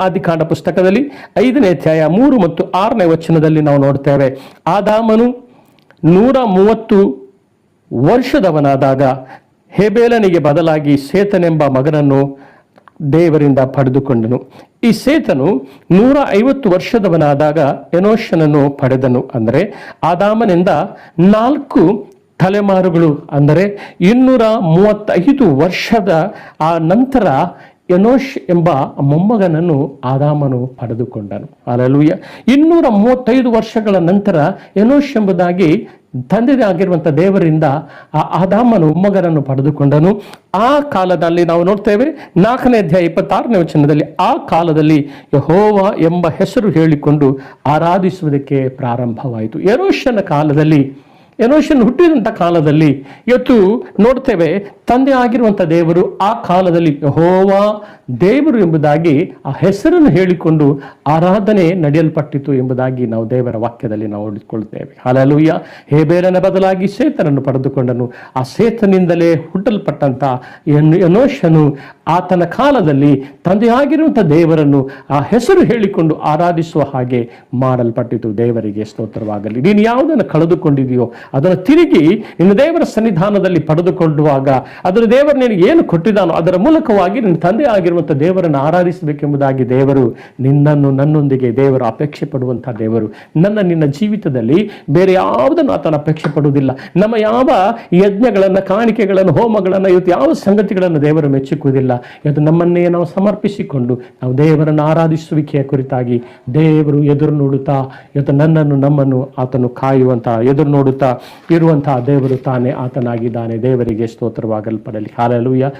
ಆದಿಕಾಂಡ ಪುಸ್ತಕದಲ್ಲಿ 5ನೇ ಅಧ್ಯಾಯ 3 ಮತ್ತು 6ನೇ ವಚನದಲ್ಲಿ ನಾವು ನೋಡ್ತೇವೆ. ಆದಾಮನು 130 ವರ್ಷದವನಾದಾಗ ಹೇಬೇಲನಿಗೆ ಬದಲಾಗಿ ಸೇತನೆಂಬ ಮಗನನ್ನು ದೇವರಿಂದ ಪಡೆದುಕೊಂಡನು. ಈ ಸೇತನು 150 ವರ್ಷದವನಾದಾಗ ಎನೋಷನನ್ನು ಪಡೆದನು. ಅಂದರೆ ಆದಾಮನಿಂದ 4 ತಲೆಮಾರುಗಳು, ಅಂದರೆ 235 ವರ್ಷದ ಆ ನಂತರ ಎನೋಷ್ ಎಂಬ ಮೊಮ್ಮಗನನ್ನು ಆದಾಮನು ಪಡೆದುಕೊಂಡನು. ಹಲ್ಲೆಲೂಯಾ. 235 ವರ್ಷಗಳ ನಂತರ ಎನೋಷ್ ಎಂಬುದಾಗಿ ತಂದೆ ಆಗಿರುವಂಥ ದೇವರಿಂದ ಆ ಆದಾಮನು ಮೊಮ್ಮಗನನ್ನು ಪಡೆದುಕೊಂಡನು. ಆ ಕಾಲದಲ್ಲಿ ನಾವು ನೋಡ್ತೇವೆ 4ನೇ ಅಧ್ಯಾಯ 26ನೇ ವಚನದಲ್ಲಿ, ಆ ಕಾಲದಲ್ಲಿ ಯೆಹೋವ ಎಂಬ ಹೆಸರು ಹೇಳಿಕೊಂಡು ಆರಾಧಿಸುವುದಕ್ಕೆ ಪ್ರಾರಂಭವಾಯಿತು. ಎನೋಷನ ಕಾಲದಲ್ಲಿ, ಎನೋಷನ್ ಹುಟ್ಟಿದಂಥ ಕಾಲದಲ್ಲಿ ಇವತ್ತು ನೋಡ್ತೇವೆ ತಂದೆ ಆಗಿರುವಂಥ ದೇವರು ಆ ಕಾಲದಲ್ಲಿ ಯೆಹೋವ ದೇವರು ಎಂಬುದಾಗಿ ಆ ಹೆಸರನ್ನು ಹೇಳಿಕೊಂಡು ಆರಾಧನೆ ನಡೆಯಲ್ಪಟ್ಟಿತು ಎಂಬುದಾಗಿ ನಾವು ದೇವರ ವಾಕ್ಯದಲ್ಲಿ ನಾವು ನೋಡಿಕೊಳ್ಳುತ್ತೇವೆ. ಹಲ್ಲೆಲೂಯಾ. ಹೇಬೇಲನ ಬದಲಾಗಿ ಸೇತನನ್ನು ಪಡೆದುಕೊಂಡನು. ಆ ಸೇತನಿಂದಲೇ ಹುಟ್ಟಲ್ಪಟ್ಟಂಥ ಎನೋಷನು ಆತನ ಕಾಲದಲ್ಲಿ ತಂದೆಯಾಗಿರುವಂಥ ದೇವರನ್ನು ಆ ಹೆಸರು ಹೇಳಿಕೊಂಡು ಆರಾಧಿಸುವ ಹಾಗೆ ಮಾಡಲ್ಪಟ್ಟಿತು. ದೇವರಿಗೆ ಸ್ತೋತ್ರವಾಗಲಿ. ನೀನು ಯಾವುದನ್ನು ಕಳೆದುಕೊಂಡಿದೆಯೋ ಅದನ್ನು ತಿರುಗಿ ನಿನ್ನ ದೇವರ ಸನ್ನಿಧಾನದಲ್ಲಿ ಪಡೆದುಕೊಳ್ಳುವಾಗ ಅದರ ದೇವರು ನಿನಗೆ ಏನು ಕೊಟ್ಟಿದ್ದಾನೋ ಅದರ ಮೂಲಕವಾಗಿ ನಿನ್ನ ತಂದೆ ಆಗಿರುವಂಥ ದೇವರನ್ನು ಆರಾಧಿಸಬೇಕೆಂಬುದಾಗಿ ದೇವರು ನಿನ್ನನ್ನು ನನ್ನೊಂದಿಗೆ ದೇವರು ಅಪೇಕ್ಷೆ ಪಡುವಂಥ ದೇವರು. ನಿನ್ನ ಜೀವಿತದಲ್ಲಿ ಬೇರೆ ಯಾವುದನ್ನು ಆತನ ಅಪೇಕ್ಷೆ ಪಡುವುದಿಲ್ಲ. ನಮ್ಮ ಯಾವ ಯಜ್ಞಗಳನ್ನು, ಕಾಣಿಕೆಗಳನ್ನು, ಹೋಮಗಳನ್ನು, ಇವತ್ತು ಯಾವ ಸಂಗತಿಗಳನ್ನು ದೇವರು ಮೆಚ್ಚಿಸುವುದಿಲ್ಲ. ಇವತ್ತು ನಮ್ಮನ್ನೇ ನಾವು ಸಮರ್ಪಿಸಿಕೊಂಡು ನಾವು ದೇವರನ್ನು ಆರಾಧಿಸುವಿಕೆಯ ಕುರಿತಾಗಿ ದೇವರು ಎದುರು ನೋಡುತ್ತಾ ಇವತ್ತು ನನ್ನನ್ನು ನಮ್ಮನ್ನು ಆತನು ಕಾಯುವಂಥ, ಎದುರು ನೋಡುತ್ತಾ ಇರುವಂತಹ ದೇವರು ತಾನೇ ಆತನಾಗಿದ್ದಾನೆ. ದೇವರಿಗೆ ಸ್ತೋತ್ರವಾಗಲ್ಪಡಲಿ. ಹಲ್ಲೆಲೂಯಾ.